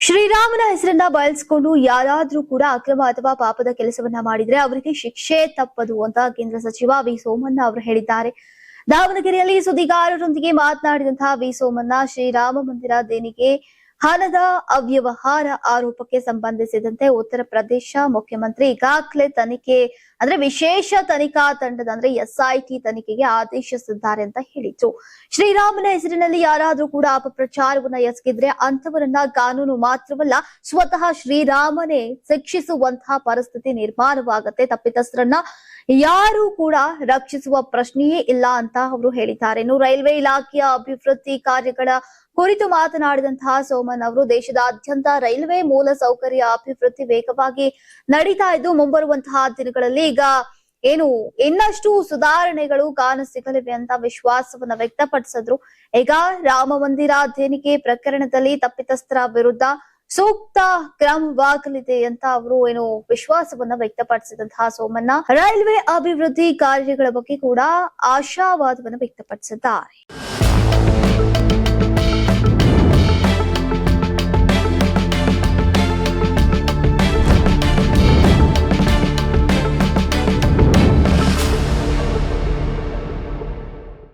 ಶ್ರೀರಾಮನ ಹೆಸರನ್ನ ಬಳಸಿಕೊಂಡು ಯಾರಾದ್ರೂ ಕೂಡ ಅಕ್ರಮ ಅಥವಾ ಪಾಪದ ಕೆಲಸವನ್ನ ಮಾಡಿದ್ರೆ ಅವರಿಗೆ ಶಿಕ್ಷೆ ತಪ್ಪದು ಅಂತ ಕೇಂದ್ರ ಸಚಿವ ವಿ ಸೋಮಣ್ಣ ಅವರು ಹೇಳಿದ್ದಾರೆ. ದಾವಣಗೆರೆಯಲ್ಲಿ ಸುದ್ದಿಗಾರರೊಂದಿಗೆ ಮಾತನಾಡಿದಂತಹ ವಿ ಸೋಮಣ್ಣ, ಶ್ರೀರಾಮ ಮಂದಿರ ದೇಣಿಗೆ ಹಣದ ಅವ್ಯವಹಾರ ಆರೋಪಕ್ಕೆ ಸಂಬಂಧಿಸಿದಂತೆ ಉತ್ತರ ಪ್ರದೇಶ ಮುಖ್ಯಮಂತ್ರಿ ಈಗಾಗಲೇ ತನಿಖೆ ವಿಶೇಷ ತನಿಖಾ ತಂಡದ SIT ತನಿಖೆಗೆ ಆದೇಶಿಸಿದ್ದಾರೆ ಅಂತ ಹೇಳಿದ್ರು. ಶ್ರೀರಾಮನ ಹೆಸರಿನಲ್ಲಿ ಯಾರಾದ್ರೂ ಕೂಡ ಅಪಪ್ರಚಾರವನ್ನ ಎಸಗಿದ್ರೆ ಅಂತವರನ್ನ ಕಾನೂನು ಮಾತ್ರವಲ್ಲ ಸ್ವತಃ ಶ್ರೀರಾಮನೇ ಶಿಕ್ಷಿಸುವಂತಹ ಪರಿಸ್ಥಿತಿ ನಿರ್ಮಾಣವಾಗುತ್ತೆ. ತಪ್ಪಿತಸ್ಥರನ್ನ ಯಾರು ಕೂಡ ರಕ್ಷಿಸುವ ಪ್ರಶ್ನೆಯೇ ಇಲ್ಲ ಅಂತ ಅವರು ಹೇಳಿದ್ದಾರೆ. ಇನ್ನು ರೈಲ್ವೆ ಇಲಾಖೆಯ ಅಭಿವೃದ್ಧಿ ಕಾರ್ಯಗಳ ಕುರಿತು ಮಾತನಾಡಿದಂತಹ ಸೋಮನ್ ಅವರು, ದೇಶದಾದ್ಯಂತ ರೈಲ್ವೆ ಮೂಲ ಸೌಕರ್ಯ ಅಭಿವೃದ್ಧಿ ವೇಗವಾಗಿ ನಡೀತಾ ಇದ್ದು ಮುಂಬರುವಂತಹ ದಿನಗಳಲ್ಲಿ ಈಗ ಇನ್ನಷ್ಟು ಸುಧಾರಣೆಗಳು ಕಾಣಸಿಗಲಿವೆ ಅಂತ ವಿಶ್ವಾಸವನ್ನ ವ್ಯಕ್ತಪಡಿಸಿದ್ರು. ಈಗ ರಾಮ ಮಂದಿರ ದೇಣಿಗೆ ಪ್ರಕರಣದಲ್ಲಿ ತಪ್ಪಿತಸ್ಥರ ವಿರುದ್ಧ ಸೂಕ್ತ ಕ್ರಮವಾಗಲಿದೆ ಅಂತ ಅವರು ವಿಶ್ವಾಸವನ್ನ ವ್ಯಕ್ತಪಡಿಸಿದಂತಹ ಸೋಮಣ್ಣ ರೈಲ್ವೆ ಅಭಿವೃದ್ಧಿ ಕಾರ್ಯಗಳ ಬಗ್ಗೆ ಕೂಡ ಆಶಾವಾದವನ್ನು ವ್ಯಕ್ತಪಡಿಸಿದ್ದಾರೆ.